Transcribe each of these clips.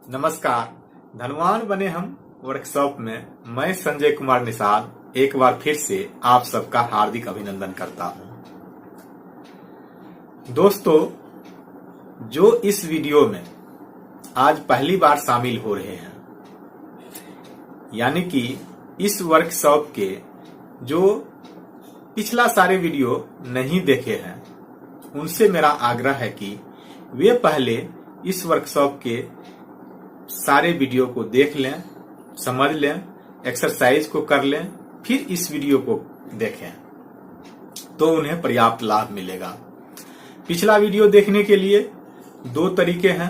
नमस्कार। धनवान बने हम वर्कशॉप में मैं संजय कुमार निषाद एक बार फिर से आप सबका हार्दिक अभिनंदन करता हूं। दोस्तों, जो इस वीडियो में आज पहली बार शामिल हो रहे हैं, यानी कि इस वर्कशॉप के जो पिछला सारे वीडियो नहीं देखे हैं, उनसे मेरा आग्रह है कि वे पहले इस वर्कशॉप के सारे वीडियो को देख लें, समझ लें, एक्सरसाइज को कर लें, फिर इस वीडियो को देखें तो उन्हें पर्याप्त लाभ मिलेगा। पिछला वीडियो देखने के लिए दो तरीके हैं।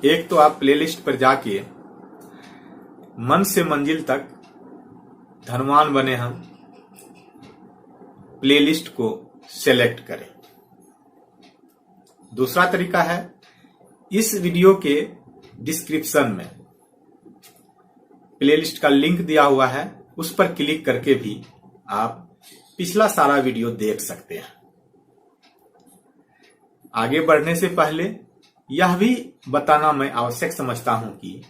एक तो आप प्लेलिस्ट पर जाके मन से मंजिल तक धनवान बने हम प्लेलिस्ट को सेलेक्ट करें। दूसरा तरीका है, इस वीडियो के डिस्क्रिप्शन में प्लेलिस्ट का लिंक दिया हुआ है, उस पर क्लिक करके भी आप पिछला सारा वीडियो देख सकते हैं। आगे बढ़ने से पहले यह भी बताना मैं आवश्यक समझता हूं कि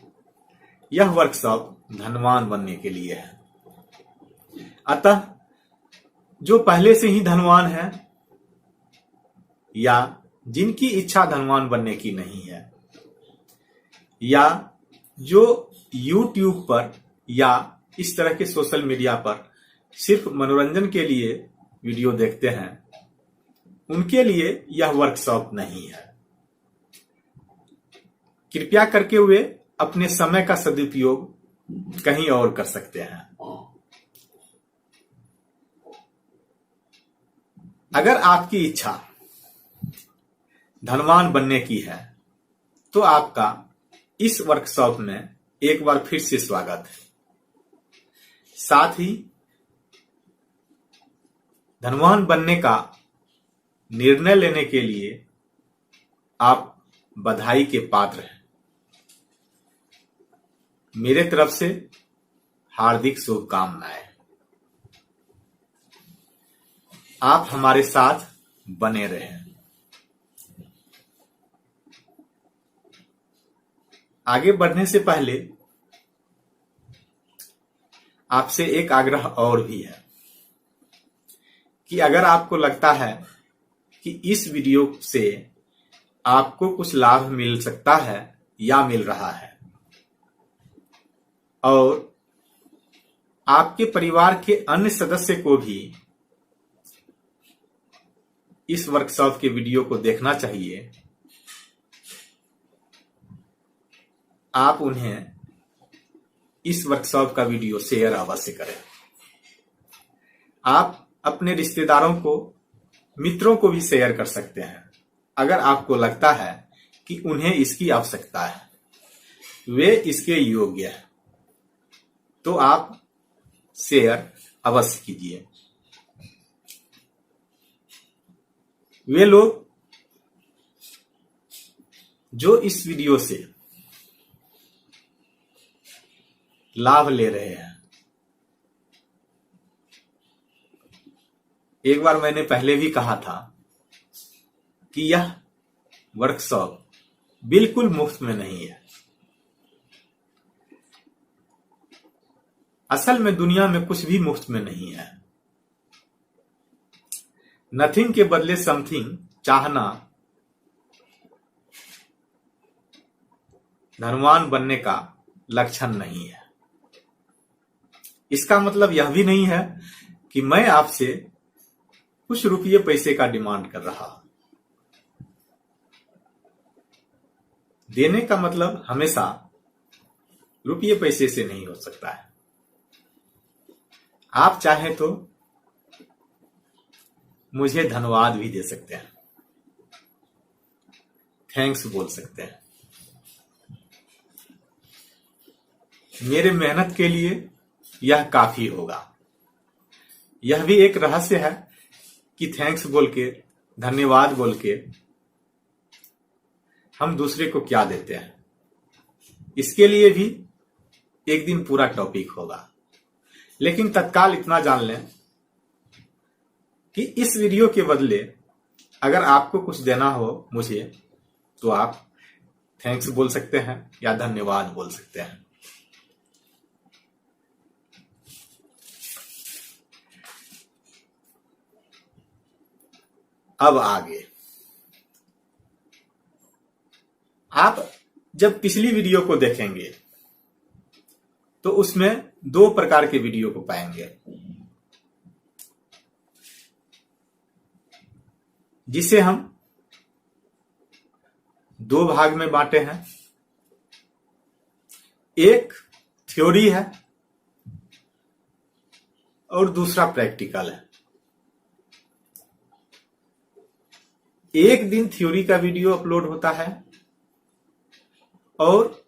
यह वर्कशॉप धनवान बनने के लिए है। अतः जो पहले से ही धनवान है या जिनकी इच्छा धनवान बनने की नहीं है, या जो YouTube पर या इस तरह के सोशल मीडिया पर सिर्फ मनोरंजन के लिए वीडियो देखते हैं, उनके लिए यह वर्कशॉप नहीं है। कृपया करके वे अपने समय का सदुपयोग कहीं और कर सकते हैं। अगर आपकी इच्छा धनवान बनने की है तो आपका इस वर्कशॉप में एक बार फिर से स्वागत है। साथ ही धनवान बनने का निर्णय लेने के लिए आप बधाई के पात्र हैं। मेरे तरफ से हार्दिक शुभकामनाएं। आप हमारे साथ बने रहें। आगे बढ़ने से पहले आपसे एक आग्रह और भी है कि अगर आपको लगता है कि इस वीडियो से आपको कुछ लाभ मिल सकता है या मिल रहा है, और आपके परिवार के अन्य सदस्य को भी इस वर्कशॉप के वीडियो को देखना चाहिए, आप उन्हें इस वर्कशॉप का वीडियो शेयर अवश्य करें। आप अपने रिश्तेदारों को, मित्रों को भी शेयर कर सकते हैं। अगर आपको लगता है कि उन्हें इसकी आवश्यकता है, वे इसके योग्य हैं, तो आप शेयर अवश्य कीजिए। वे लोग जो इस वीडियो से लाभ ले रहे हैं, एक बार मैंने पहले भी कहा था कि यह वर्कशॉप बिल्कुल मुफ्त में नहीं है। असल में दुनिया में कुछ भी मुफ्त में नहीं है। नथिंग के बदले समथिंग चाहना धनवान बनने का लक्षण नहीं है। इसका मतलब यह भी नहीं है कि मैं आपसे कुछ रुपये पैसे का डिमांड कर रहा हूं। देने का मतलब हमेशा रुपये पैसे से नहीं हो सकता है। आप चाहें तो मुझे धन्यवाद भी दे सकते हैं, थैंक्स बोल सकते हैं। मेरे मेहनत के लिए यह काफी होगा। यह भी एक रहस्य है कि थैंक्स बोल के, धन्यवाद बोल के हम दूसरे को क्या देते हैं। इसके लिए भी एक दिन पूरा टॉपिक होगा, लेकिन तत्काल इतना जान लें कि इस वीडियो के बदले अगर आपको कुछ देना हो मुझे, तो आप थैंक्स बोल सकते हैं या धन्यवाद बोल सकते हैं। अब आगे आप जब पिछली वीडियो को देखेंगे तो उसमें 2 प्रकार के वीडियो को पाएंगे, जिसे हम 2 भाग में बांटे हैं। एक थ्योरी है और दूसरा प्रैक्टिकल है। एक दिन थ्योरी का वीडियो अपलोड होता है और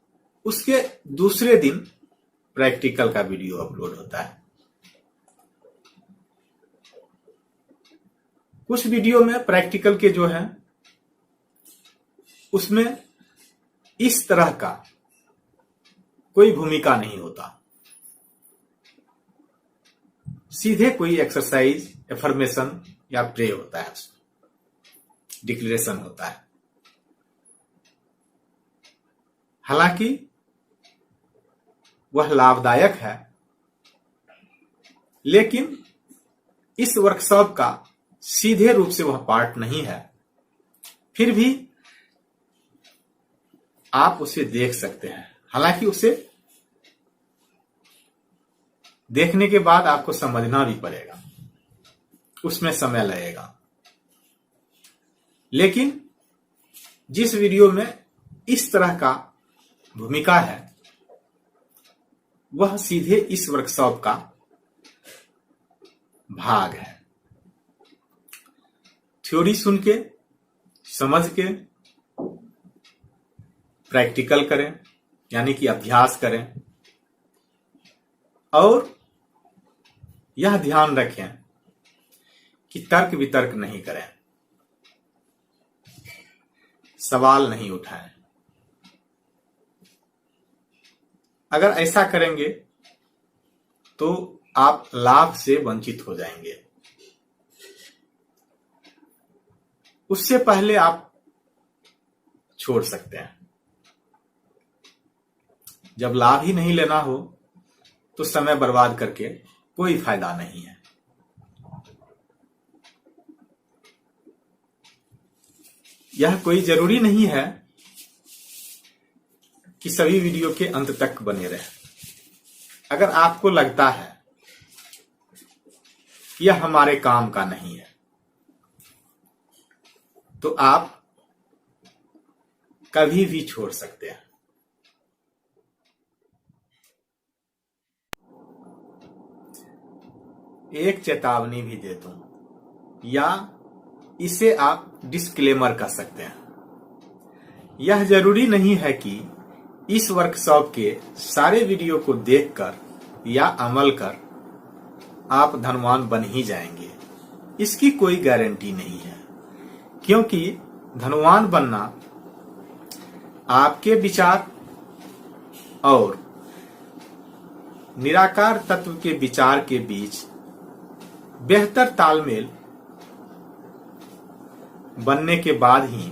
उसके दूसरे दिन प्रैक्टिकल का वीडियो अपलोड होता है। कुछ वीडियो में प्रैक्टिकल के जो है उसमें इस तरह का कोई भूमिका नहीं होता, सीधे कोई एक्सरसाइज, एफर्मेशन या प्रे होता है, उसमें डिक्लेरेशन होता है। हालांकि वह लाभदायक है, लेकिन इस वर्कशॉप का सीधे रूप से वह पार्ट नहीं है। फिर भी आप उसे देख सकते हैं। हालांकि उसे देखने के बाद आपको समझना भी पड़ेगा, उसमें समय लगेगा। लेकिन जिस वीडियो में इस तरह का भूमिका है वह सीधे इस वर्कशॉप का भाग है। थ्योरी सुन के, समझ के प्रैक्टिकल करें, यानी कि अभ्यास करें, और यह ध्यान रखें कि तर्क वितर्क नहीं करें, सवाल नहीं उठाएं। अगर ऐसा करेंगे तो आप लाभ से वंचित हो जाएंगे। उससे पहले आप छोड़ सकते हैं। जब लाभ ही नहीं लेना हो तो समय बर्बाद करके कोई फायदा नहीं है। यह कोई जरूरी नहीं है कि सभी वीडियो के अंत तक बने रहें। अगर आपको लगता है यह हमारे काम का नहीं है तो आप कभी भी छोड़ सकते हैं। एक चेतावनी भी दे दूं, या इसे आप डिस्क्लेमर कर सकते हैं। यह जरूरी नहीं है कि इस वर्कशॉप के सारे वीडियो को देखकर या अमल कर आप धनवान बन ही जाएंगे। इसकी कोई गारंटी नहीं है, क्योंकि धनवान बनना आपके विचार और निराकार तत्व के विचार के बीच बेहतर तालमेल बनने के बाद ही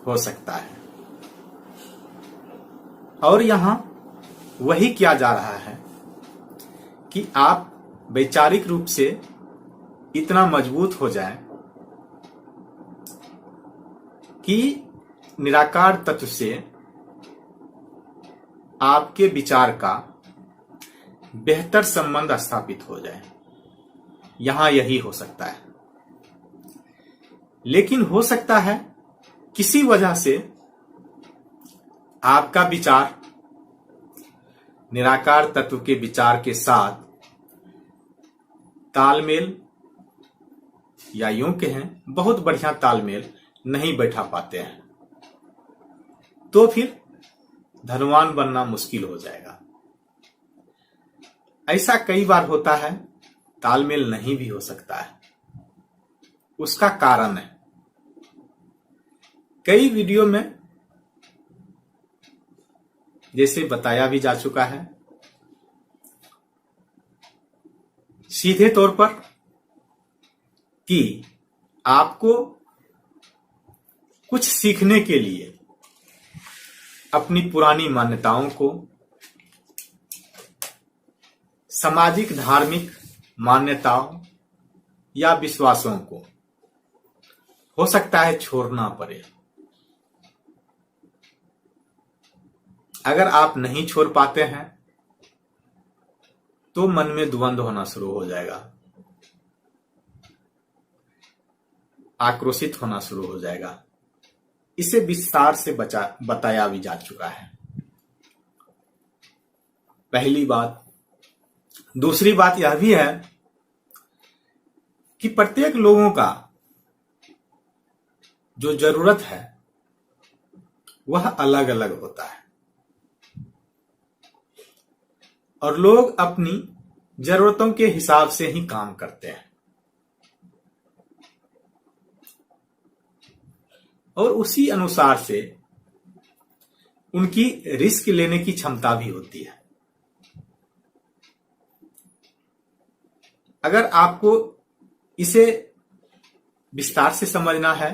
हो सकता है। और यहां वही किया जा रहा है कि आप वैचारिक रूप से इतना मजबूत हो जाएं कि निराकार तत्व से आपके विचार का बेहतर संबंध स्थापित हो जाए। यहां यही हो सकता है। लेकिन हो सकता है किसी वजह से आपका विचार निराकार तत्व के विचार के साथ तालमेल, या यूं कहें बहुत बढ़िया तालमेल नहीं बैठा पाते हैं, तो फिर धनवान बनना मुश्किल हो जाएगा। ऐसा कई बार होता है, तालमेल नहीं भी हो सकता है। उसका कारण है, कई वीडियो में जैसे बताया भी जा चुका है, सीधे तौर पर कि आपको कुछ सीखने के लिए अपनी पुरानी मान्यताओं को, सामाजिक धार्मिक मान्यताओं या विश्वासों को हो सकता है छोड़ना पड़े। अगर आप नहीं छोड़ पाते हैं तो मन में द्वंद्व होना शुरू हो जाएगा, आक्रोशित होना शुरू हो जाएगा। इसे विस्तार से बताया भी जा चुका है। पहली बात। दूसरी बात यह भी है कि प्रत्येक लोगों का जो जरूरत है वह अलग अलग होता है और लोग अपनी जरूरतों के हिसाब से ही काम करते हैं और उसी अनुसार से उनकी रिस्क लेने की क्षमता भी होती है। अगर आपको इसे विस्तार से समझना है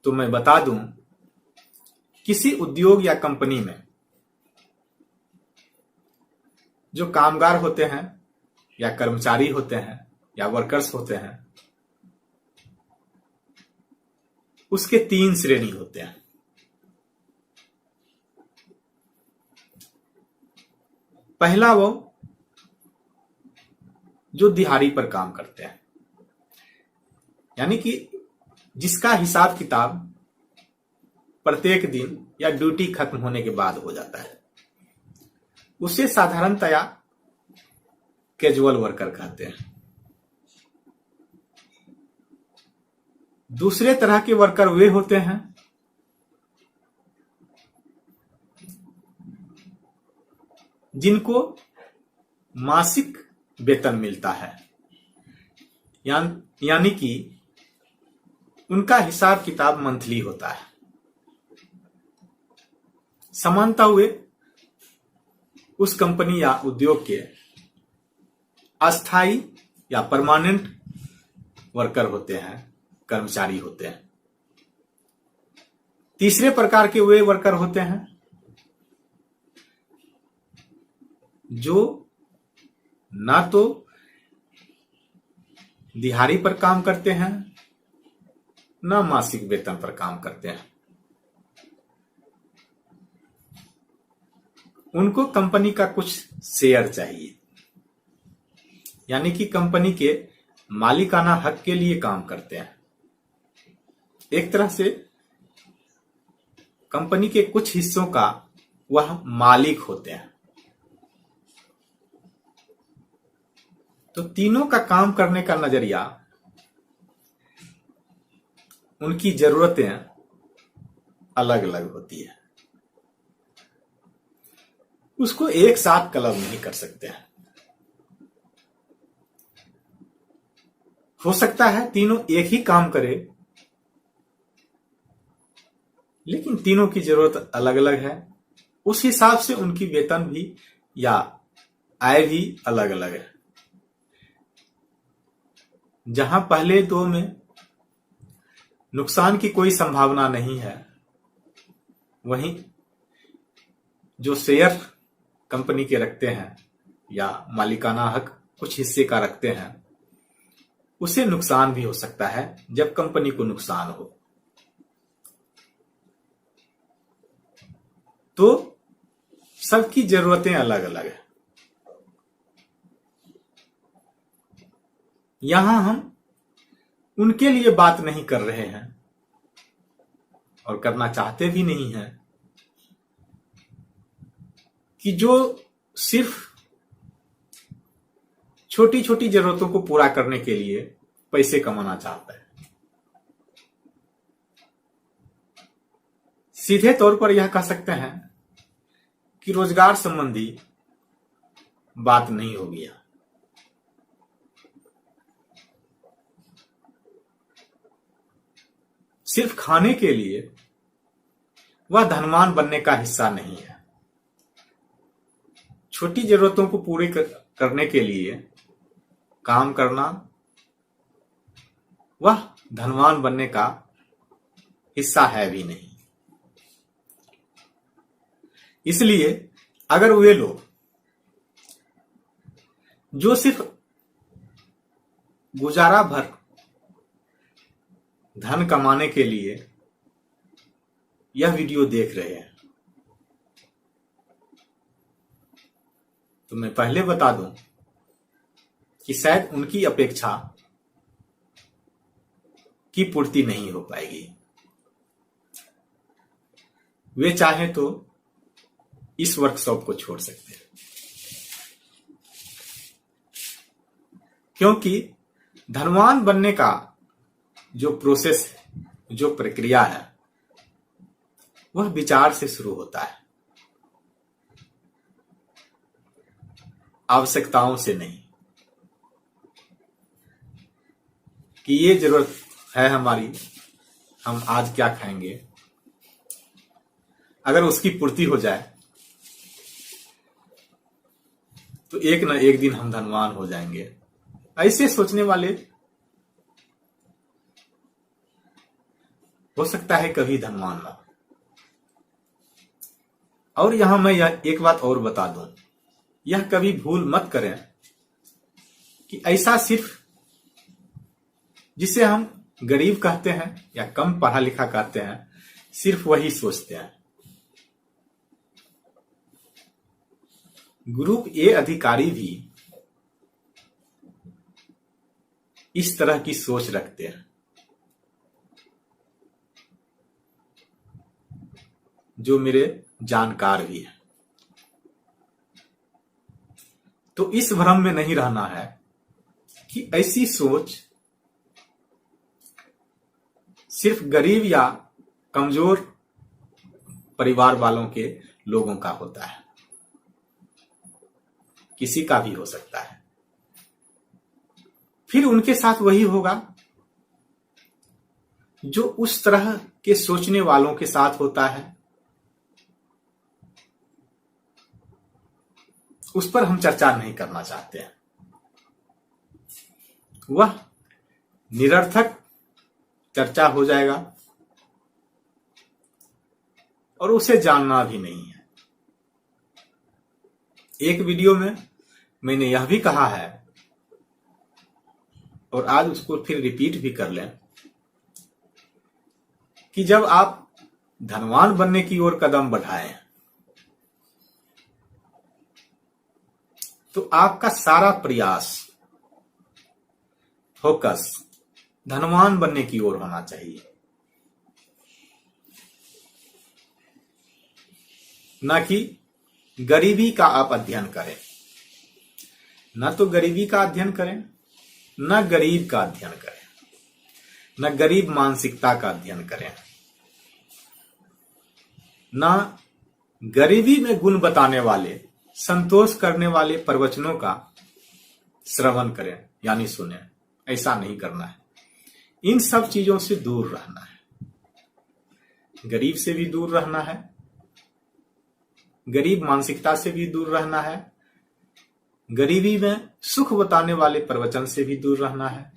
तो मैं बता दूं, किसी उद्योग या कंपनी में जो कामगार होते हैं या कर्मचारी होते हैं या वर्कर्स होते हैं, उसके 3 श्रेणी होते हैं। पहला वो जो दिहाड़ी पर काम करते हैं, यानी कि जिसका हिसाब किताब प्रत्येक दिन या ड्यूटी खत्म होने के बाद हो जाता है, उसे साधारणतया कैजुअल वर्कर कहते हैं। दूसरे तरह के वर्कर वे होते हैं जिनको मासिक वेतन मिलता है, यानी कि उनका हिसाब किताब मंथली होता है। समानता हुए उस कंपनी या उद्योग के अस्थाई या परमानेंट वर्कर होते हैं, कर्मचारी होते हैं। तीसरे प्रकार के वे वर्कर होते हैं जो ना तो दिहाड़ी पर काम करते हैं ना मासिक वेतन पर काम करते हैं। उनको कंपनी का कुछ शेयर चाहिए, यानी कि कंपनी के मालिकाना हक के लिए काम करते हैं। एक तरह से कंपनी के कुछ हिस्सों का वह मालिक होते हैं। तो तीनों का काम करने का नजरिया, उनकी जरूरतें अलग अलग होती है, उसको एक साथ क्लब नहीं कर सकते हैं। हो सकता है तीनों एक ही काम करे, लेकिन तीनों की जरूरत अलग अलग है। उस हिसाब से उनकी वेतन भी या आय भी अलग अलग है। जहां पहले दो में नुकसान की कोई संभावना नहीं है, वहीं जो शेयर कंपनी के रखते हैं या मालिकाना हक कुछ हिस्से का रखते हैं, उसे नुकसान भी हो सकता है जब कंपनी को नुकसान हो। तो सबकी जरूरतें अलग अलग है। यहां हम उनके लिए बात नहीं कर रहे हैं और करना चाहते भी नहीं हैं कि जो सिर्फ छोटी छोटी जरूरतों को पूरा करने के लिए पैसे कमाना चाहता है। सीधे तौर पर यह कह सकते हैं कि रोजगार संबंधी बात नहीं होगी। सिर्फ खाने के लिए वह धनवान बनने का हिस्सा नहीं है। छोटी जरूरतों को पूरी करने के लिए काम करना वह धनवान बनने का हिस्सा है भी नहीं। इसलिए अगर वे लोग जो सिर्फ गुजारा भर धन कमाने के लिए यह वीडियो देख रहे हैं, तो मैं पहले बता दूं कि शायद उनकी अपेक्षा की पूर्ति नहीं हो पाएगी। वे चाहें तो इस वर्कशॉप को छोड़ सकते हैं, क्योंकि धनवान बनने का जो प्रोसेस है, जो प्रक्रिया है, वह विचार से शुरू होता है, आवश्यकताओं से नहीं कि ये जरूरत है हमारी, हम आज क्या खाएंगे। अगर उसकी पूर्ति हो जाए तो एक न एक दिन हम धनवान हो जाएंगे। ऐसे सोचने वाले हो सकता है कभी धनवान ना। और यहां मैं एक बात और बता दूं, यह कभी भूल मत करें कि ऐसा सिर्फ जिसे हम गरीब कहते हैं या कम पढ़ा लिखा कहते हैं, सिर्फ वही सोचते हैं। ग्रुप ए अधिकारी भी इस तरह की सोच रखते हैं, जो मेरे जानकार भी हैं। तो इस भ्रम में नहीं रहना है कि ऐसी सोच सिर्फ गरीब या कमजोर परिवार वालों के लोगों का होता है, किसी का भी हो सकता है। फिर उनके साथ वही होगा जो उस तरह के सोचने वालों के साथ होता है। उस पर हम चर्चा नहीं करना चाहते हैं। वह निरर्थक चर्चा हो जाएगा और उसे जानना भी नहीं है। एक वीडियो में मैंने यह भी कहा है और आज उसको फिर रिपीट भी कर लें कि जब आप धनवान बनने की ओर कदम बढ़ाएं तो आपका सारा प्रयास, फोकस धनवान बनने की ओर होना चाहिए, न कि गरीबी का आप अध्ययन करें। न तो गरीबी का अध्ययन करें, न गरीब का अध्ययन करें, न गरीब मानसिकता का अध्ययन करें, न गरीबी में गुण बताने वाले, संतोष करने वाले प्रवचनों का श्रवण करें यानी सुने। ऐसा नहीं करना है। इन सब चीजों से दूर रहना है। गरीब से भी दूर रहना है, गरीब मानसिकता से भी दूर रहना है, गरीबी में सुख बताने वाले प्रवचन से भी दूर रहना है,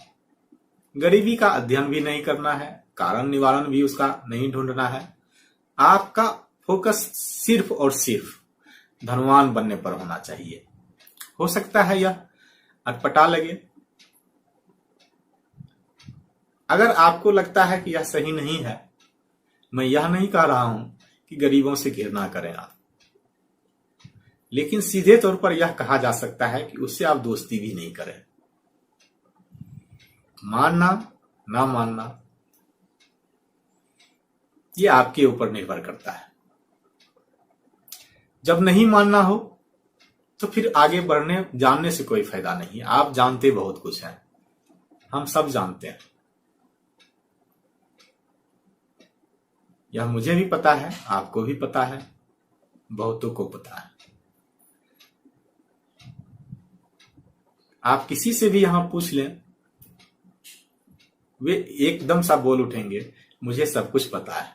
गरीबी का अध्ययन भी नहीं करना है, कारण निवारण भी उसका नहीं ढूंढना है। आपका फोकस सिर्फ और सिर्फ धनवान बनने पर होना चाहिए। हो सकता है यह अटपटा लगे। अगर आपको लगता है कि यह सही नहीं है, मैं यह नहीं कह रहा हूं कि गरीबों से घृणा करें आप, लेकिन सीधे तौर पर यह कहा जा सकता है कि उससे आप दोस्ती भी नहीं करें। मानना ना मानना यह आपके ऊपर निर्भर करता है। जब नहीं मानना हो तो फिर आगे बढ़ने जानने से कोई फायदा नहीं। आप जानते बहुत कुछ है, हम सब जानते हैं। यह मुझे भी पता है, आपको भी पता है, बहुतों को पता है। आप किसी से भी यहां पूछ लें, वे एकदम सा बोल उठेंगे मुझे सब कुछ पता है।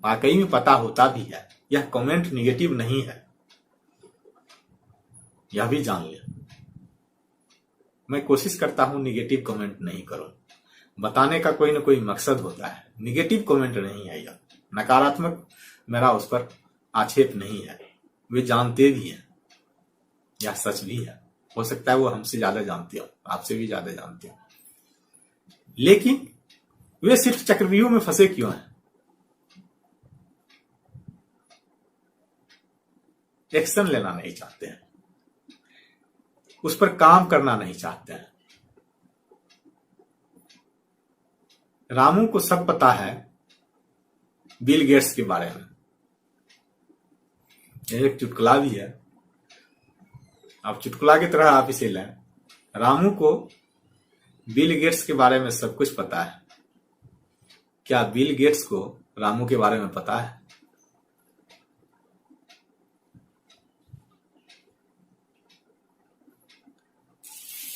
वाकई में पता होता भी है। यह कमेंट निगेटिव नहीं है, यह भी जान लें। मैं कोशिश करता हूं निगेटिव कमेंट नहीं करूं। बताने का कोई ना कोई मकसद होता है। निगेटिव कमेंट नहीं है, यह नकारात्मक मेरा उस पर आक्षेप नहीं है, वे जानते भी हैं, यह सच भी है। हो सकता है वो हमसे ज्यादा जानते हो, आपसे भी ज्यादा जानते हो, लेकिन वे सिर्फ चक्रव्यूह में फंसे क्यों हैं? एक्शन लेना नहीं चाहते हैं, उस पर काम करना नहीं चाहते हैं। रामू को सब पता है बिल गेट्स के बारे में। एक चुटकुला भी है, आप चुटकुला की तरह आप इसे लें। रामू को बिल गेट्स के बारे में सब कुछ पता है। क्या बिल गेट्स को रामू के बारे में पता है?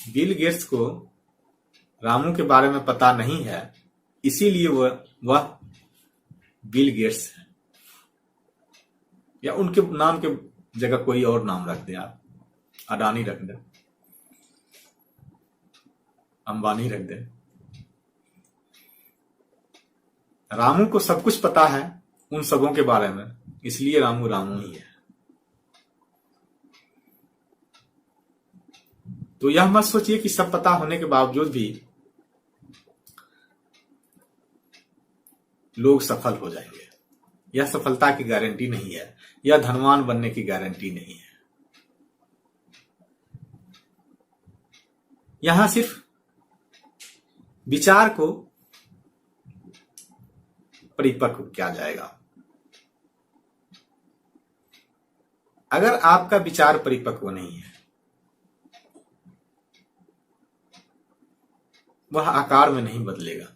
बिल गेट्स को रामू के बारे में पता नहीं है, इसीलिए वह बिल गेट्स है, या उनके नाम के जगह कोई और नाम रख दें आप, अडानी रख दें, अंबानी रख दें। रामू को सब कुछ पता है उन सबों के बारे में, इसलिए रामू रामू ही है। तो यह मत सोचिए कि सब पता होने के बावजूद भी लोग सफल हो जाएंगे। यह सफलता की गारंटी नहीं है, यह धनवान बनने की गारंटी नहीं है। यहां सिर्फ विचार को परिपक्व किया जाएगा। अगर आपका विचार परिपक्व नहीं है, वह आकार में नहीं बदलेगा।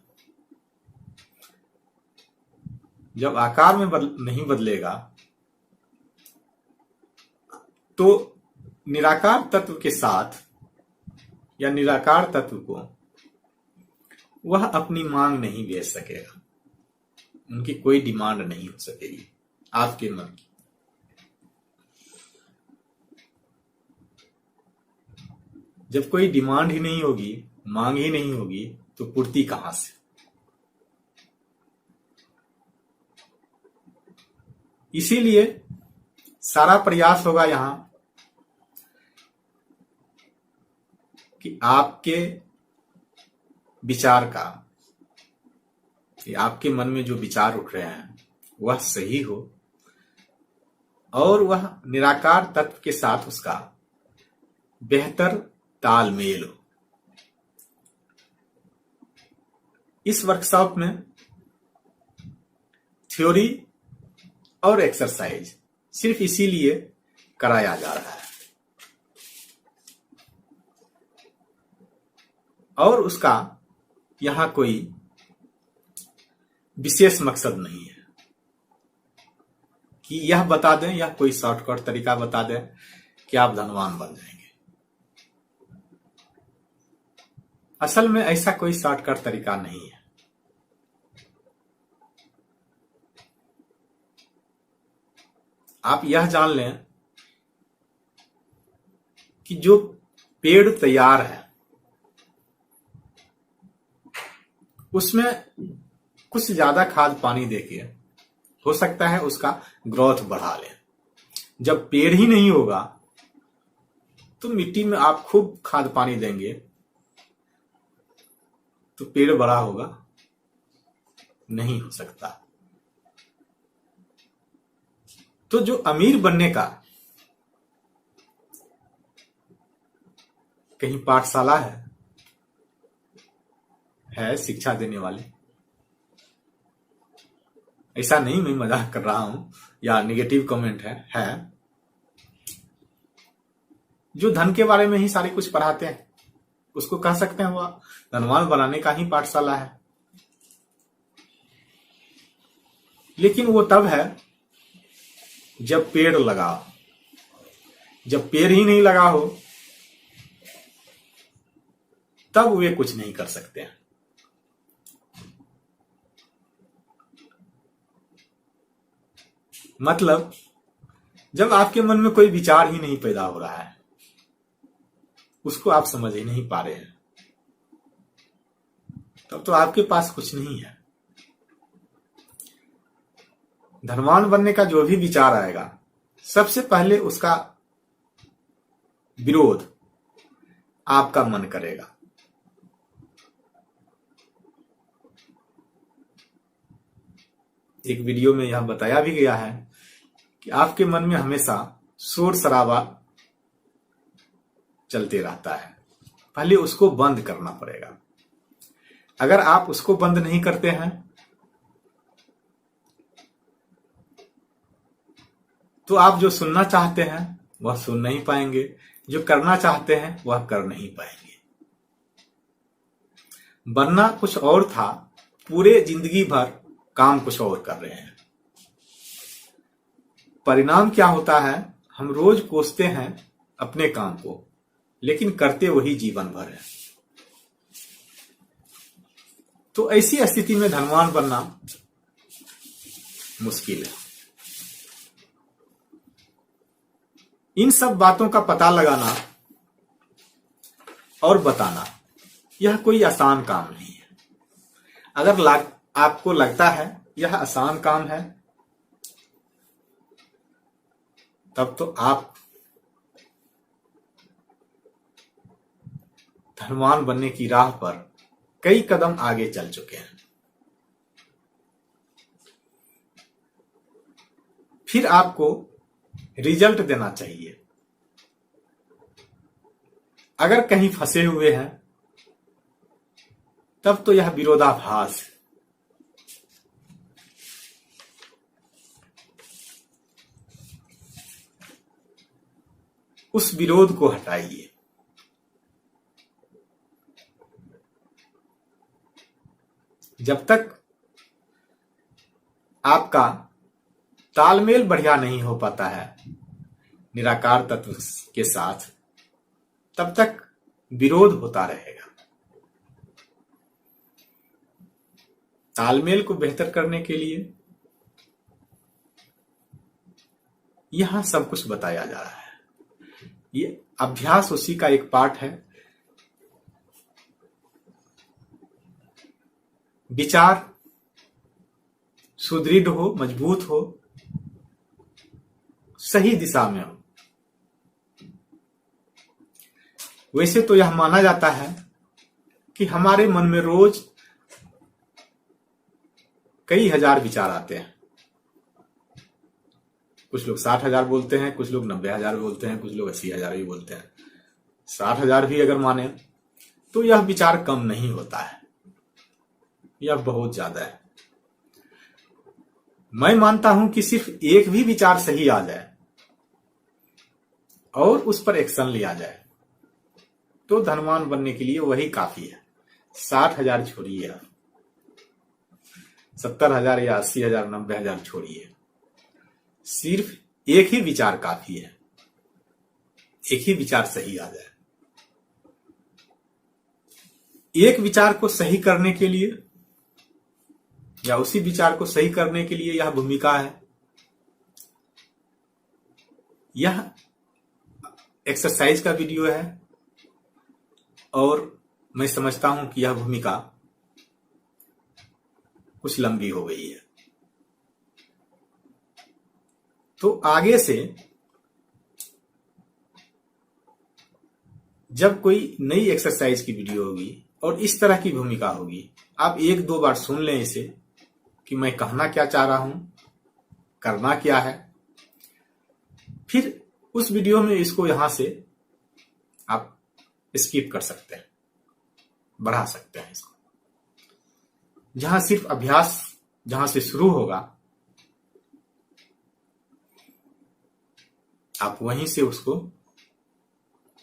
जब आकार में नहीं बदलेगा तो निराकार तत्व के साथ या निराकार तत्व को वह अपनी मांग नहीं बेच सकेगा, उनकी कोई डिमांड नहीं हो सकेगी आपके मन की। जब कोई डिमांड ही नहीं होगी, मांग ही नहीं होगी, तो पूर्ति कहां से? इसीलिए सारा प्रयास होगा यहां कि आपके विचार का, कि आपके मन में जो विचार उठ रहे हैं वह सही हो और वह निराकार तत्व के साथ उसका बेहतर तालमेल हो। इस वर्कशॉप में थ्योरी और एक्सरसाइज सिर्फ इसीलिए कराया जा रहा है और उसका यहां कोई विशेष मकसद नहीं है कि यह बता दें, यह कोई शॉर्टकट तरीका बता दें कि आप धनवान बन जाएंगे। असल में ऐसा कोई शॉर्टकट तरीका नहीं है। आप यह जान लें कि जो पेड़ तैयार है उसमें कुछ ज्यादा खाद पानी देके हो सकता है उसका ग्रोथ बढ़ा ले। जब पेड़ ही नहीं होगा तो मिट्टी में आप खूब खाद पानी देंगे तो पेड़ बड़ा होगा? नहीं हो सकता। तो जो अमीर बनने का कहीं पाठशाला है शिक्षा देने वाले, ऐसा नहीं मैं मजाक कर रहा हूं या निगेटिव कमेंट है जो धन के बारे में ही सारी कुछ पढ़ाते हैं, उसको कह सकते हैं वह धनवान बनाने का ही पाठशाला है। लेकिन वो तब है जब पेड़ लगा। जब पेड़ ही नहीं लगा हो तब वे कुछ नहीं कर सकते हैं। मतलब जब आपके मन में कोई विचार ही नहीं पैदा हो रहा है, उसको आप समझ ही नहीं पा रहे हैं, तब तो आपके पास कुछ नहीं है। धनवान बनने का जो भी विचार आएगा, सबसे पहले उसका विरोध आपका मन करेगा। एक वीडियो में यह बताया भी गया है कि आपके मन में हमेशा शोर शराबा चलते रहता है, पहले उसको बंद करना पड़ेगा। अगर आप उसको बंद नहीं करते हैं तो आप जो सुनना चाहते हैं वह सुन नहीं पाएंगे, जो करना चाहते हैं वह कर नहीं पाएंगे। बनना कुछ और था, पूरे जिंदगी भर काम कुछ और कर रहे हैं। परिणाम क्या होता है, हम रोज कोसते हैं अपने काम को, लेकिन करते वही जीवन भर है। तो ऐसी स्थिति में धनवान बनना मुश्किल है। इन सब बातों का पता लगाना और बताना यह कोई आसान काम नहीं है। अगर आपको लगता है यह आसान काम है, तब तो आप धनवान बनने की राह पर कई कदम आगे चल चुके हैं। फिर आपको रिजल्ट देना चाहिए। अगर कहीं फंसे हुए हैं तब तो यह विरोधाभास है। उस विरोध को हटाइए। जब तक आपका तालमेल बढ़िया नहीं हो पाता है निराकार तत्व के साथ, तब तक विरोध होता रहेगा। तालमेल को बेहतर करने के लिए यहां सब कुछ बताया जा रहा है। ये अभ्यास उसी का एक पार्ट है। विचार सुदृढ़ हो, मजबूत हो, सही दिशा में हो। वैसे तो यह माना जाता है कि हमारे मन में रोज कई हजार विचार आते हैं। कुछ लोग 60,000 बोलते हैं, कुछ लोग 90,000 बोलते हैं, कुछ लोग 80,000 भी बोलते हैं। 60,000 भी अगर माने तो यह विचार कम नहीं होता है, यह बहुत ज्यादा है। मैं मानता हूं कि सिर्फ एक भी विचार सही आ जाए और उस पर एक्शन लिया जाए तो धनवान बनने के लिए वही काफी है। 60,000 छोड़िए, 70,000 या 80,000, 90,000 छोड़िए, सिर्फ एक ही विचार काफी है। एक ही विचार सही आ जाए। एक विचार को सही करने के लिए या उसी विचार को सही करने के लिए यह भूमिका है। यह एक्सरसाइज का वीडियो है और मैं समझता हूं कि यह भूमिका कुछ लंबी हो गई है। तो आगे से जब कोई नई एक्सरसाइज की वीडियो होगी और इस तरह की भूमिका होगी, आप 1-2 बार सुन लें इसे कि मैं कहना क्या चाह रहा हूं, करना क्या है। फिर उस वीडियो में इसको यहां से आप स्किप कर सकते हैं, बढ़ा सकते हैं इसको। जहां सिर्फ अभ्यास जहां से शुरू होगा, आप वहीं से उसको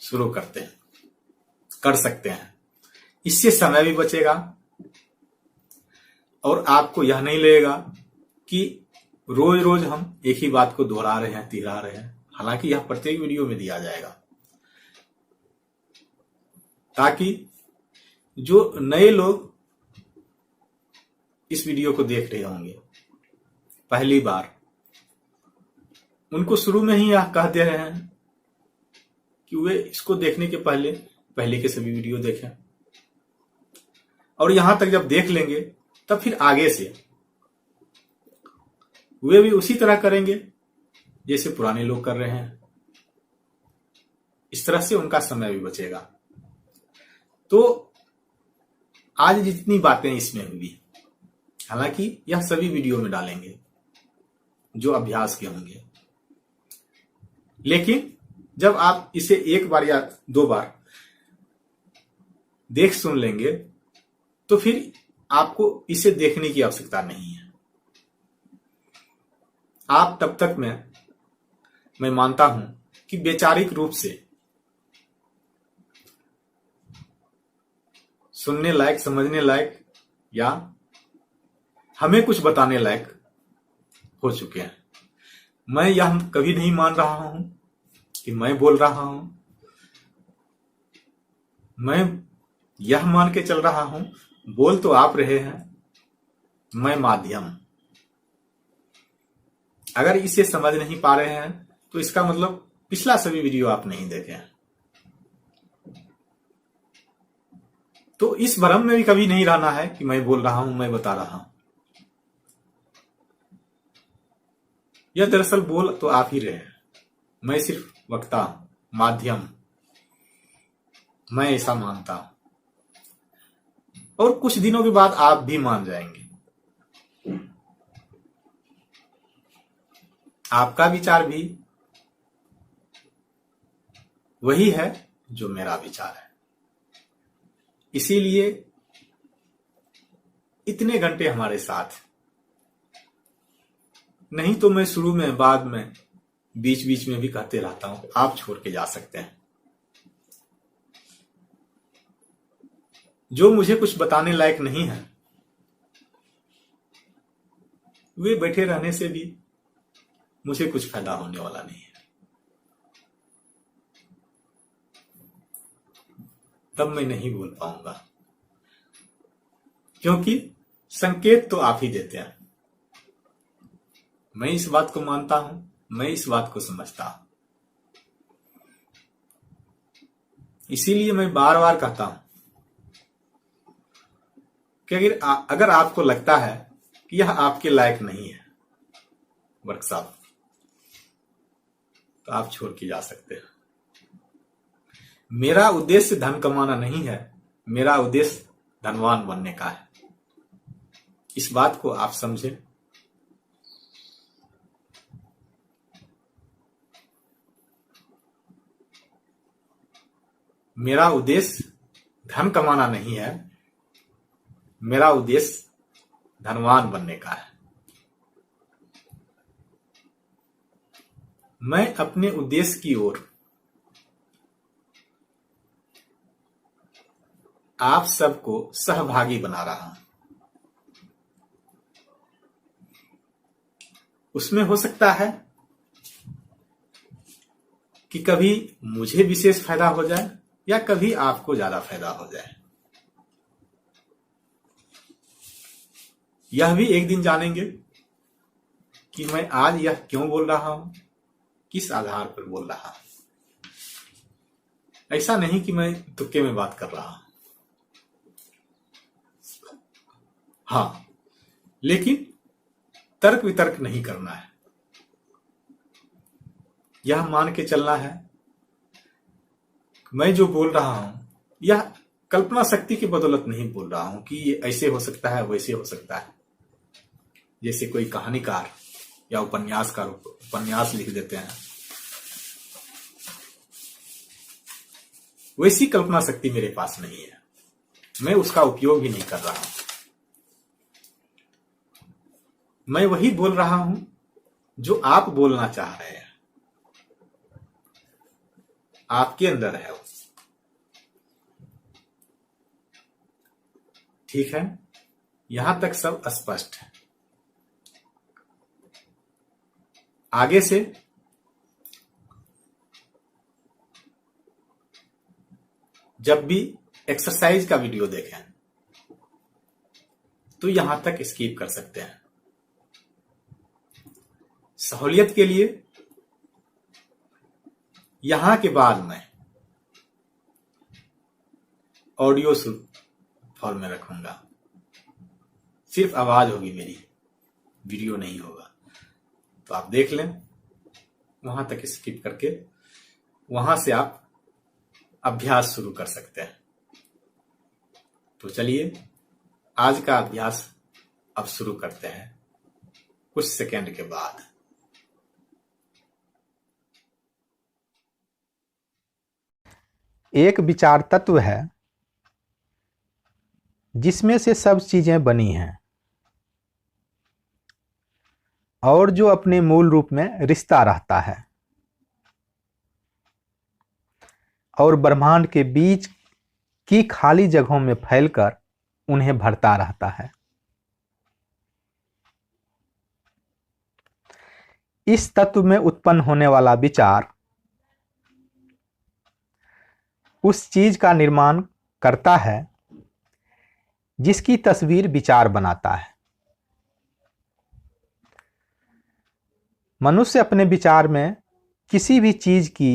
शुरू कर सकते हैं। इससे समय भी बचेगा और आपको यह नहीं लगेगा कि रोज रोज हम एक ही बात को दोहरा रहे हैं, तिहरा रहे हैं। हालांकि यह प्रत्येक वीडियो में दिया जाएगा ताकि जो नए लोग इस वीडियो को देख रहे होंगे पहली बार, उनको शुरू में ही यह कह दे रहे हैं कि वे इसको देखने के पहले के सभी वीडियो देखें, और यहां तक जब देख लेंगे तब फिर आगे से वे भी उसी तरह करेंगे जैसे पुराने लोग कर रहे हैं। इस तरह से उनका समय भी बचेगा। तो आज जितनी बातें इसमें हुई, हालांकि यह सभी वीडियो में डालेंगे जो अभ्यास के होंगे, लेकिन जब आप इसे एक बार या दो बार देख सुन लेंगे तो फिर आपको इसे देखने की आवश्यकता नहीं है। आप तब तक मैं मानता हूं कि वैचारिक रूप से सुनने लायक, समझने लायक या हमें कुछ बताने लायक हो चुके हैं। मैं यह कभी नहीं मान रहा हूं कि मैं बोल रहा हूं। मैं यह मान के चल रहा हूं बोल तो आप रहे हैं, मैं माध्यम। अगर इसे समझ नहीं पा रहे हैं तो इसका मतलब पिछला सभी वीडियो आप नहीं देखे हैं। तो इस भ्रम में भी कभी नहीं रहना है कि मैं बोल रहा हूं, मैं बता रहा हूं। यह दरअसल बोल तो आप ही रहे हैं, मैं सिर्फ वक्ता, माध्यम। मैं ऐसा मानता हूं और कुछ दिनों के बाद आप भी मान जाएंगे। आपका विचार भी वही है जो मेरा विचार है। इसीलिए इतने घंटे हमारे साथ। नहीं तो मैं शुरू में, बाद में, बीच बीच में भी कहते रहता हूं, आप छोड़ के जा सकते हैं। जो मुझे कुछ बताने लायक नहीं है वे बैठे रहने से भी मुझे कुछ फायदा होने वाला नहीं है। तब मैं नहीं बोल पाऊंगा, क्योंकि संकेत तो आप ही देते हैं। मैं इस बात को मानता हूं, मैं इस बात को समझता हूं। इसीलिए मैं बार बार कहता हूं कि अगर आपको लगता है कि यह आपके लायक नहीं है वर्कशॉप, तो आप छोड़ के जा सकते हैं। मेरा उद्देश्य धन कमाना नहीं है, मेरा उद्देश्य धनवान बनने का है। इस बात को आप समझें। मेरा उद्देश्य धन कमाना नहीं है, मेरा उद्देश्य धनवान बनने का है। मैं अपने उद्देश्य की ओर आप सबको सहभागी बना रहा हूं। उसमें हो सकता है कि कभी मुझे विशेष फायदा हो जाए या कभी आपको ज्यादा फायदा हो जाए। यह भी एक दिन जानेंगे कि मैं आज यह क्यों बोल रहा हूं, किस आधार पर बोल रहा हूं। ऐसा नहीं कि मैं तुक्के में बात कर रहा हूं। हाँ, लेकिन तर्क वितर्क नहीं करना है। यह मान के चलना है मैं जो बोल रहा हूं यह कल्पना शक्ति की बदौलत नहीं बोल रहा हूं कि ये ऐसे हो सकता है, वैसे हो सकता है। जैसे कोई कहानीकार या उपन्यासकार उपन्यास लिख देते हैं, वैसी कल्पना शक्ति मेरे पास नहीं है। मैं उसका उपयोग भी नहीं कर रहा हूं। मैं वही बोल रहा हूं जो आप बोलना चाह रहे हैं, आपके अंदर है वो। ठीक है, यहां तक सब स्पष्ट है। आगे से जब भी एक्सरसाइज का वीडियो देखें तो यहां तक स्किप कर सकते हैं। सहूलियत के लिए यहां के बाद मैं ऑडियो फॉर्म में रखूंगा। सिर्फ आवाज होगी मेरी, वीडियो नहीं होगा। तो आप देख लें, वहां तक स्किप करके वहां से आप अभ्यास शुरू कर सकते हैं। तो चलिए आज का अभ्यास अब शुरू करते हैं कुछ सेकंड के बाद। एक विचार तत्व है जिसमें से सब चीजें बनी हैं और जो अपने मूल रूप में रिश्ता रहता है और ब्रह्मांड के बीच की खाली जगहों में फैलकर उन्हें भरता रहता है। इस तत्व में उत्पन्न होने वाला विचार उस चीज का निर्माण करता है जिसकी तस्वीर विचार बनाता है। मनुष्य अपने विचार में किसी भी चीज की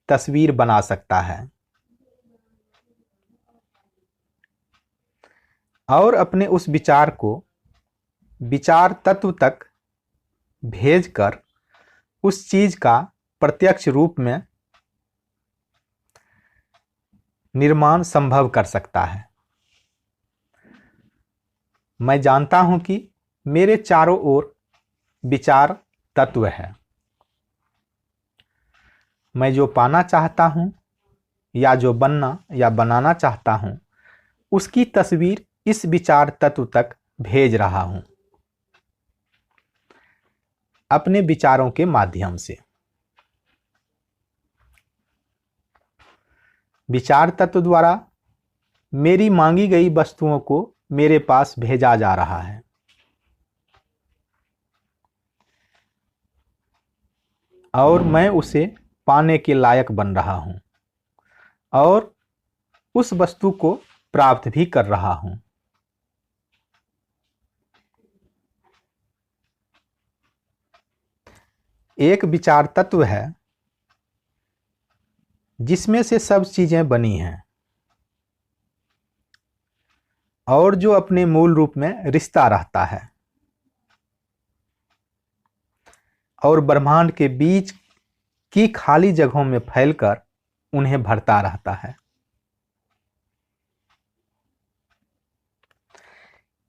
तस्वीर बना सकता है और अपने उस विचार को विचार तत्व तक भेजकर उस चीज का प्रत्यक्ष रूप में निर्माण संभव कर सकता है। मैं जानता हूं कि मेरे चारों ओर विचार तत्व है। मैं जो पाना चाहता हूं या जो बनना या बनाना चाहता हूं उसकी तस्वीर इस विचार तत्व तक भेज रहा हूं अपने विचारों के माध्यम से। विचार तत्व द्वारा मेरी मांगी गई वस्तुओं को मेरे पास भेजा जा रहा है और मैं उसे पाने के लायक बन रहा हूं और उस वस्तु को प्राप्त भी कर रहा हूं। एक विचार तत्व है जिसमें से सब चीजें बनी हैं और जो अपने मूल रूप में रिश्ता रहता है और ब्रह्मांड के बीच की खाली जगहों में फैलकर उन्हें भरता रहता है।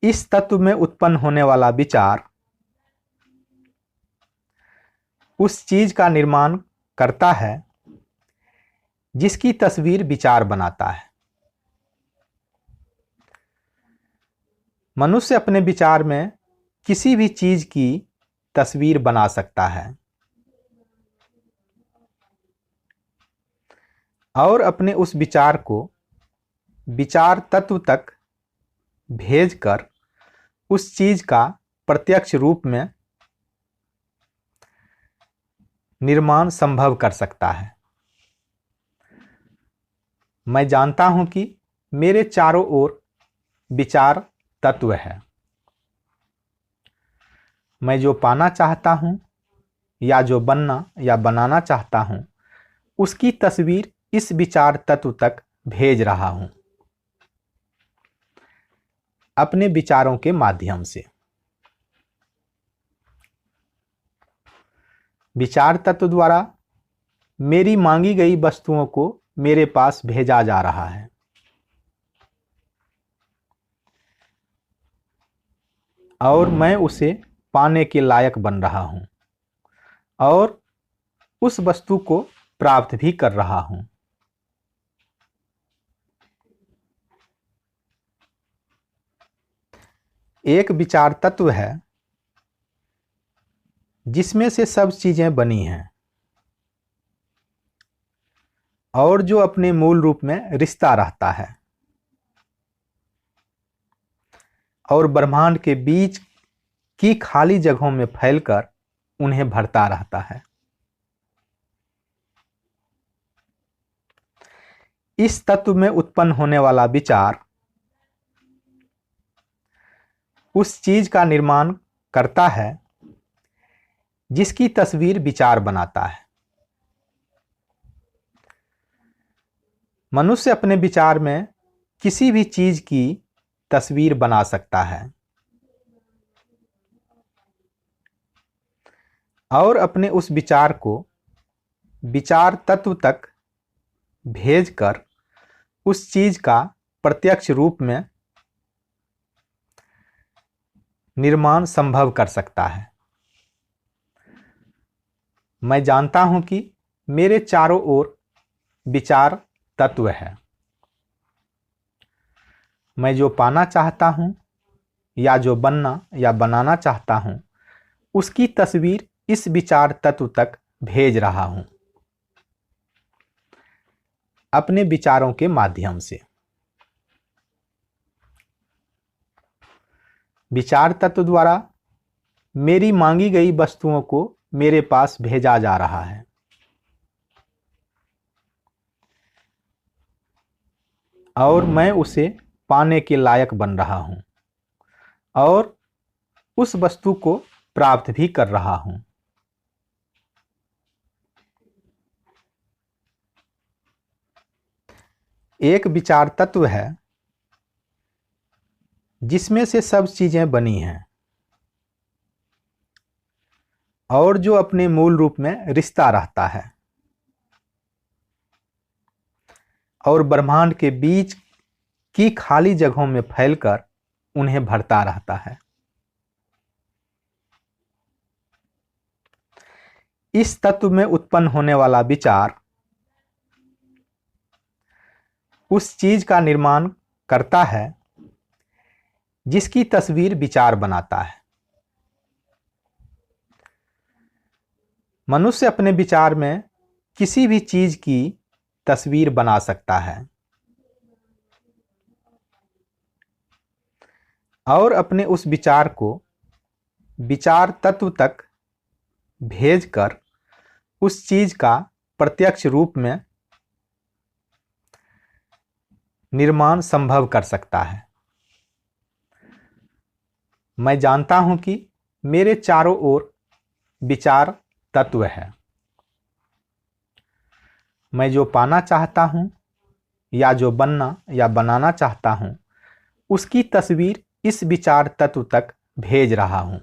इस तत्व में उत्पन्न होने वाला विचार उस चीज का निर्माण करता है जिसकी तस्वीर विचार बनाता है। मनुष्य अपने विचार में किसी भी चीज की तस्वीर बना सकता है और अपने उस विचार को विचार तत्व तक भेजकर उस चीज का प्रत्यक्ष रूप में निर्माण संभव कर सकता है। मैं जानता हूं कि मेरे चारों ओर विचार तत्व है। मैं जो पाना चाहता हूं या जो बनना या बनाना चाहता हूं उसकी तस्वीर इस विचार तत्व तक भेज रहा हूं अपने विचारों के माध्यम से। विचार तत्व द्वारा मेरी मांगी गई वस्तुओं को मेरे पास भेजा जा रहा है और मैं उसे पाने के लायक बन रहा हूं और उस वस्तु को प्राप्त भी कर रहा हूं। एक विचार तत्व है जिसमें से सब चीजें बनी हैं और जो अपने मूल रूप में रिश्ता रहता है और ब्रह्मांड के बीच की खाली जगहों में फैलकर उन्हें भरता रहता है। इस तत्व में उत्पन्न होने वाला विचार उस चीज का निर्माण करता है जिसकी तस्वीर विचार बनाता है। मनुष्य अपने विचार में किसी भी चीज की तस्वीर बना सकता है और अपने उस विचार को विचार तत्व तक भेजकर उस चीज का प्रत्यक्ष रूप में निर्माण संभव कर सकता है। मैं जानता हूं कि मेरे चारों ओर विचार तत्व है। मैं जो पाना चाहता हूं या जो बनना या बनाना चाहता हूं उसकी तस्वीर इस विचार तत्व तक भेज रहा हूं अपने विचारों के माध्यम से। विचार तत्व द्वारा मेरी मांगी गई वस्तुओं को मेरे पास भेजा जा रहा है और मैं उसे पाने के लायक बन रहा हूं और उस वस्तु को प्राप्त भी कर रहा हूं। एक विचार तत्व है जिसमें से सब चीजें बनी हैं और जो अपने मूल रूप में रिश्ता रहता है और ब्रह्मांड के बीच की खाली जगहों में फैलकर उन्हें भरता रहता है। इस तत्व में उत्पन्न होने वाला विचार उस चीज का निर्माण करता है जिसकी तस्वीर विचार बनाता है। मनुष्य अपने विचार में किसी भी चीज की तस्वीर बना सकता है और अपने उस विचार को विचार तत्व तक भेजकर उस चीज का प्रत्यक्ष रूप में निर्माण संभव कर सकता है। मैं जानता हूं कि मेरे चारों ओर विचार तत्व है। मैं जो पाना चाहता हूं या जो बनना या बनाना चाहता हूं उसकी तस्वीर इस विचार तत्व तक भेज रहा हूं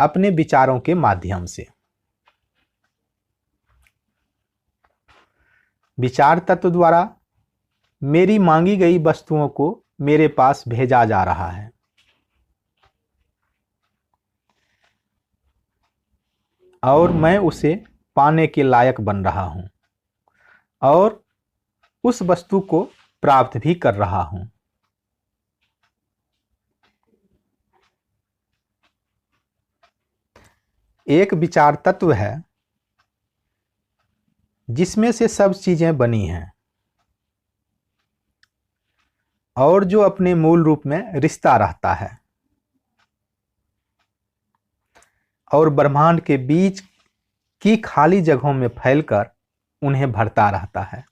अपने विचारों के माध्यम से। विचार तत्व द्वारा मेरी मांगी गई वस्तुओं को मेरे पास भेजा जा रहा है और मैं उसे पाने के लायक बन रहा हूं और उस वस्तु को प्राप्त भी कर रहा हूं। एक विचार तत्व है जिसमें से सब चीजें बनी हैं और जो अपने मूल रूप में रिश्ता रहता है और ब्रह्मांड के बीच की खाली जगहों में फैलकर उन्हें भरता रहता है।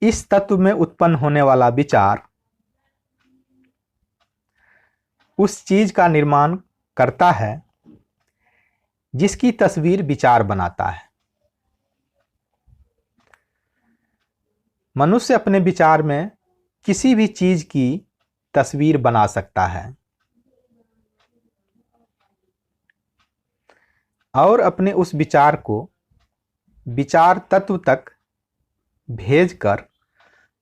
इस तत्व में उत्पन्न होने वाला विचार उस चीज का निर्माण करता है जिसकी तस्वीर विचार बनाता है। मनुष्य अपने विचार में किसी भी चीज की तस्वीर बना सकता है और अपने उस विचार को विचार तत्व तक भेजकर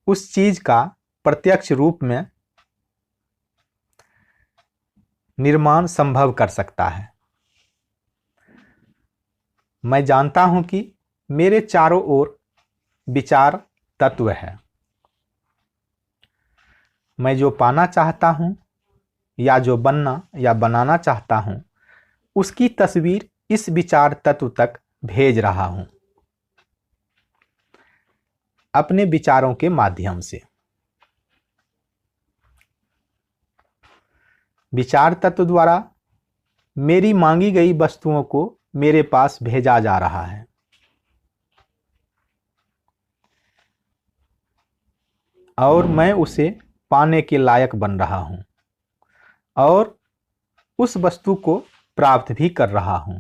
उस चीज का प्रत्यक्ष रूप में निर्माण संभव कर सकता है। मैं जानता हूं कि मेरे चारों ओर विचार तत्व है। मैं जो पाना चाहता हूं या जो बनना या बनाना चाहता हूं उसकी तस्वीर इस विचार तत्व तक भेज रहा हूं अपने विचारों के माध्यम से। विचार तत्व द्वारा मेरी मांगी गई वस्तुओं को मेरे पास भेजा जा रहा है और मैं उसे पाने के लायक बन रहा हूं और उस वस्तु को प्राप्त भी कर रहा हूं।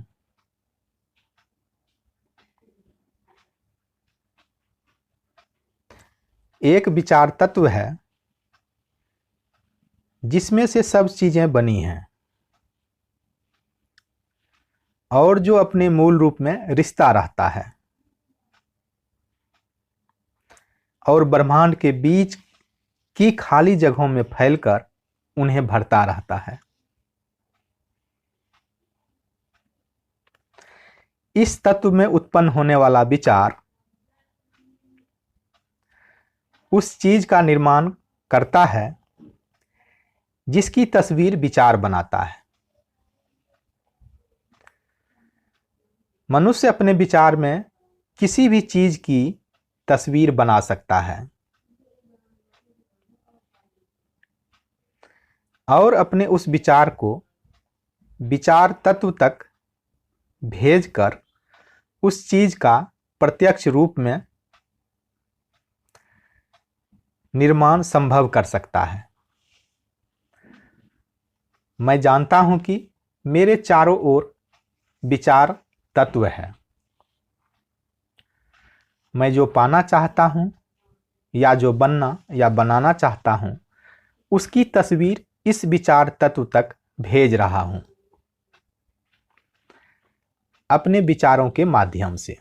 एक विचार तत्व है जिसमें से सब चीजें बनी हैं और जो अपने मूल रूप में रिश्ता रहता है और ब्रह्मांड के बीच की खाली जगहों में फैलकर उन्हें भरता रहता है। इस तत्व में उत्पन्न होने वाला विचार उस चीज का निर्माण करता है जिसकी तस्वीर विचार बनाता है। मनुष्य अपने विचार में किसी भी चीज की तस्वीर बना सकता है और अपने उस विचार को विचार तत्व तक भेजकर उस चीज का प्रत्यक्ष रूप में निर्माण संभव कर सकता है। मैं जानता हूं कि मेरे चारों ओर विचार तत्व है। मैं जो पाना चाहता हूं या जो बनना या बनाना चाहता हूं उसकी तस्वीर इस विचार तत्व तक भेज रहा हूं अपने विचारों के माध्यम से।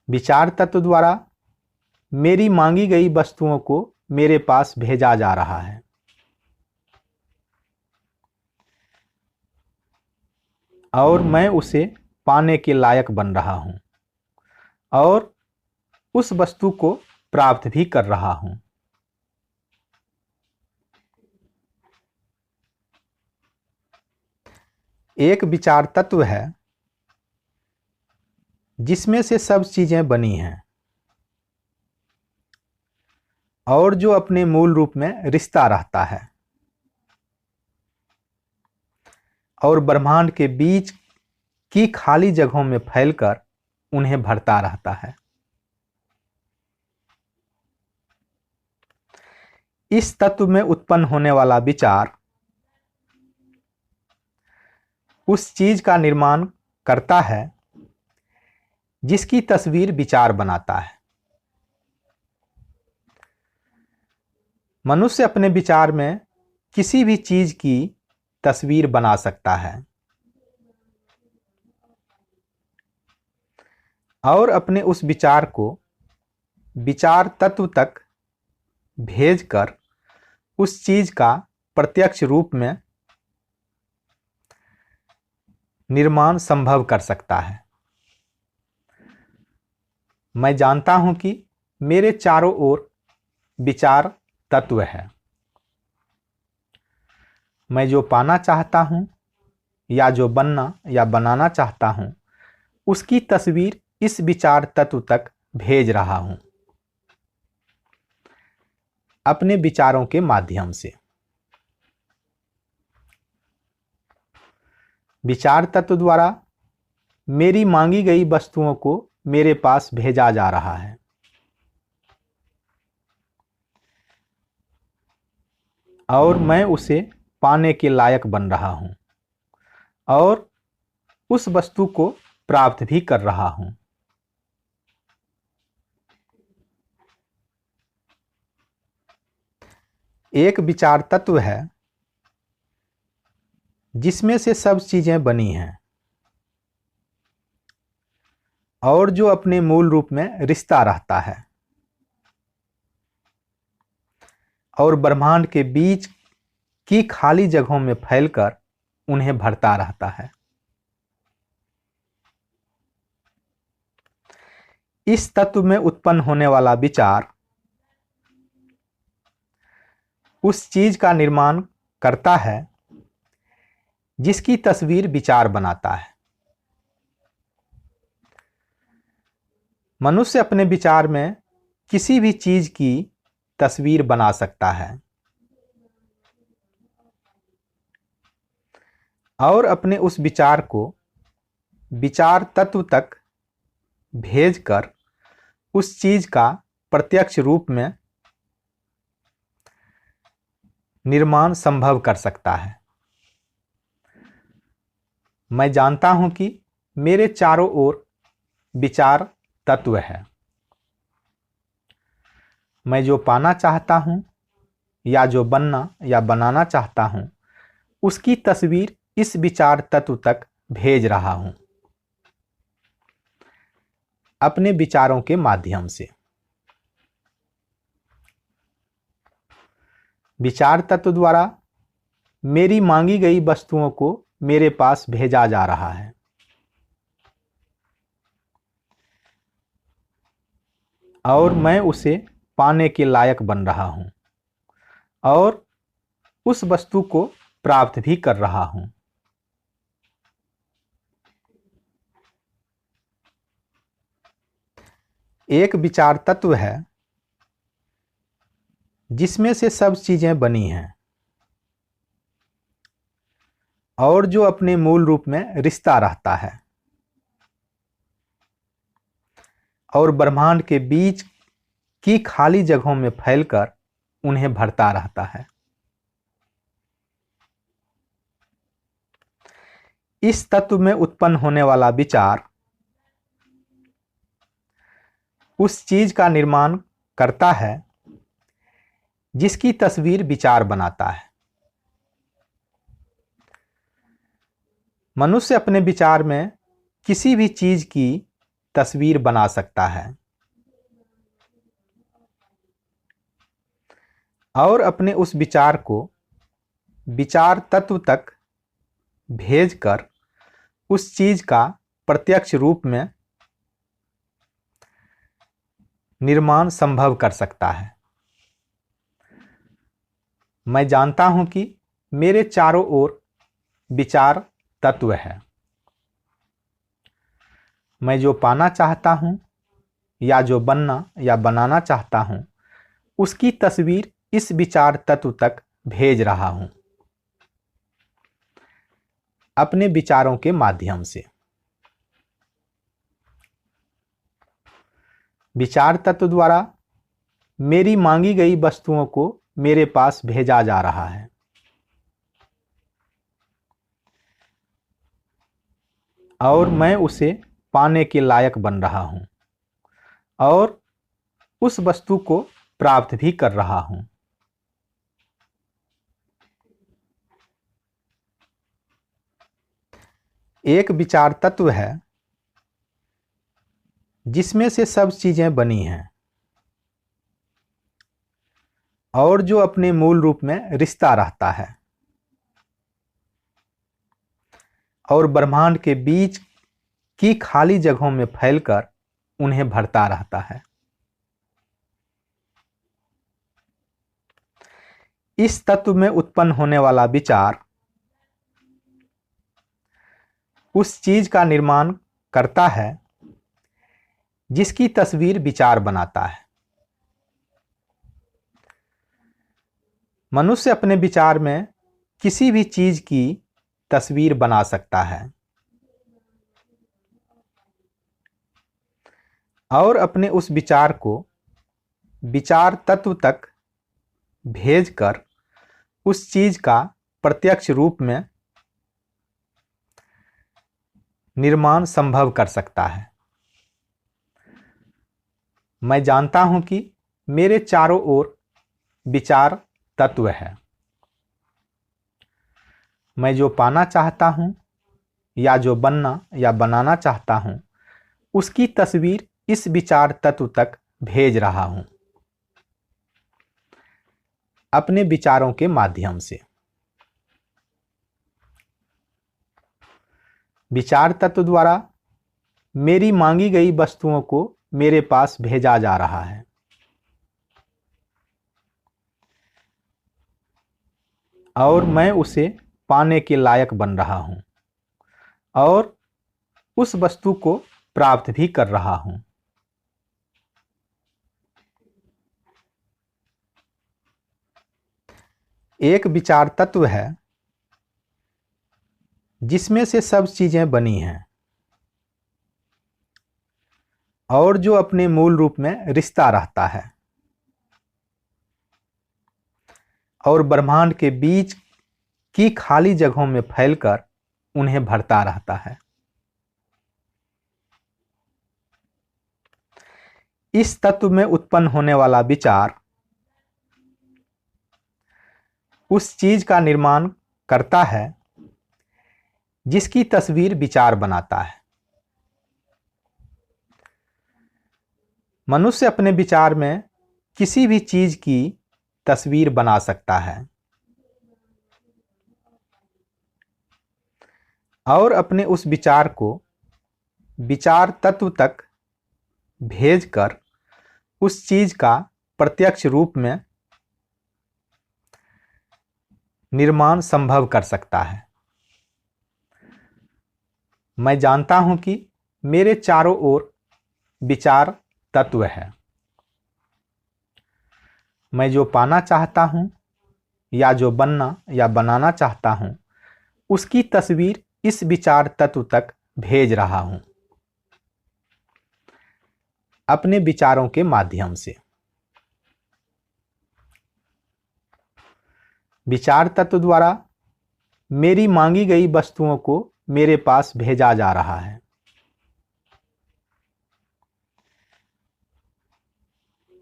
विचार तत्व द्वारा मेरी मांगी गई वस्तुओं को मेरे पास भेजा जा रहा है और मैं उसे पाने के लायक बन रहा हूं और उस वस्तु को प्राप्त भी कर रहा हूं। एक विचार तत्व है जिसमें से सब चीजें बनी हैं और जो अपने मूल रूप में रिश्ता रहता है और ब्रह्मांड के बीच की खाली जगहों में फैलकर उन्हें भरता रहता है। इस तत्व में उत्पन्न होने वाला विचार उस चीज का निर्माण करता है जिसकी तस्वीर विचार बनाता है। मनुष्य अपने विचार में किसी भी चीज की तस्वीर बना सकता है और अपने उस विचार को विचार तत्व तक भेजकर उस चीज का प्रत्यक्ष रूप में निर्माण संभव कर सकता है। मैं जानता हूं कि मेरे चारों ओर विचार तत्व है। मैं जो पाना चाहता हूं या जो बनना या बनाना चाहता हूं उसकी तस्वीर इस विचार तत्व तक भेज रहा हूं अपने विचारों के माध्यम से। विचार तत्व द्वारा मेरी मांगी गई वस्तुओं को मेरे पास भेजा जा रहा है और मैं उसे पाने के लायक बन रहा हूं और उस वस्तु को प्राप्त भी कर रहा हूं। एक विचार तत्व है जिसमें से सब चीजें बनी हैं और जो अपने मूल रूप में रिश्ता रहता है और ब्रह्मांड के बीच की खाली जगहों में फैलकर उन्हें भरता रहता है। इस तत्व में उत्पन्न होने वाला विचार उस चीज का निर्माण करता है जिसकी तस्वीर विचार बनाता है। मनुष्य अपने विचार में किसी भी चीज की तस्वीर बना सकता है और अपने उस विचार को विचार तत्व तक भेजकर उस चीज का प्रत्यक्ष रूप में निर्माण संभव कर सकता है। मैं जानता हूं कि मेरे चारों ओर विचार तत्व है। मैं जो पाना चाहता हूँ या जो बनना या बनाना चाहता हूँ उसकी तस्वीर इस विचार तत्व तक भेज रहा हूँ अपने विचारों के माध्यम से। विचार तत्व द्वारा मेरी मांगी गई वस्तुओं को मेरे पास भेजा जा रहा है। और मैं उसे पाने के लायक बन रहा हूं और उस वस्तु को प्राप्त भी कर रहा हूं। एक विचार तत्व है जिसमें से सब चीजें बनी हैं और जो अपने मूल रूप में रिश्ता रहता है और ब्रह्मांड के बीच की खाली जगहों में फैलकर उन्हें भरता रहता है। इस तत्व में उत्पन्न होने वाला विचार उस चीज का निर्माण करता है जिसकी तस्वीर विचार बनाता है। मनुष्य अपने विचार में किसी भी चीज की तस्वीर बना सकता है और अपने उस विचार को विचार तत्व तक भेजकर उस चीज का प्रत्यक्ष रूप में निर्माण संभव कर सकता है। मैं जानता हूं कि मेरे चारों ओर विचार तत्व है। मैं जो पाना चाहता हूं या जो बनना या बनाना चाहता हूं उसकी तस्वीर इस विचार तत्व तक भेज रहा हूं अपने विचारों के माध्यम से। विचार तत्व द्वारा मेरी मांगी गई वस्तुओं को मेरे पास भेजा जा रहा है। और मैं उसे पाने के लायक बन रहा हूं और उस वस्तु को प्राप्त भी कर रहा हूं। एक विचार तत्व है जिसमें से सब चीजें बनी हैं और जो अपने मूल रूप में रिश्ता रहता है और ब्रह्मांड के बीच की खाली जगहों में फैलकर उन्हें भरता रहता है। इस तत्व में उत्पन्न होने वाला विचार उस चीज का निर्माण करता है जिसकी तस्वीर विचार बनाता है। मनुष्य अपने विचार में किसी भी चीज की तस्वीर बना सकता है और अपने उस विचार को विचार तत्व तक भेजकर उस चीज का प्रत्यक्ष रूप में निर्माण संभव कर सकता है। मैं जानता हूं कि मेरे चारों ओर विचार तत्व है। मैं जो पाना चाहता हूं या जो बनना या बनाना चाहता हूं उसकी तस्वीर इस विचार तत्व तक भेज रहा हूं अपने विचारों के माध्यम से। विचार तत्व द्वारा मेरी मांगी गई वस्तुओं को मेरे पास भेजा जा रहा है और मैं उसे पाने के लायक बन रहा हूं और उस वस्तु को प्राप्त भी कर रहा हूं। एक विचार तत्व है जिसमें से सब चीजें बनी हैं और जो अपने मूल रूप में रिश्ता रहता है और ब्रह्मांड के बीच की खाली जगहों में फैलकर उन्हें भरता रहता है। इस तत्व में उत्पन्न होने वाला विचार उस चीज का निर्माण करता है जिसकी तस्वीर विचार बनाता है। मनुष्य अपने विचार में किसी भी चीज की तस्वीर बना सकता है और अपने उस विचार को विचार तत्व तक भेजकर उस चीज का प्रत्यक्ष रूप में निर्माण संभव कर सकता है। मैं जानता हूं कि मेरे चारों ओर विचार तत्व है। मैं जो पाना चाहता हूं या जो बनना या बनाना चाहता हूं उसकी तस्वीर इस विचार तत्व तक भेज रहा हूं अपने विचारों के माध्यम से। विचार तत्व द्वारा मेरी मांगी गई वस्तुओं को मेरे पास भेजा जा रहा है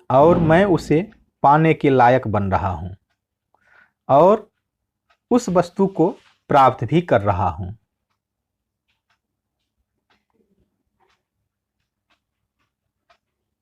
और मैं उसे पाने के लायक बन रहा हूं और उस वस्तु को प्राप्त भी कर रहा हूं।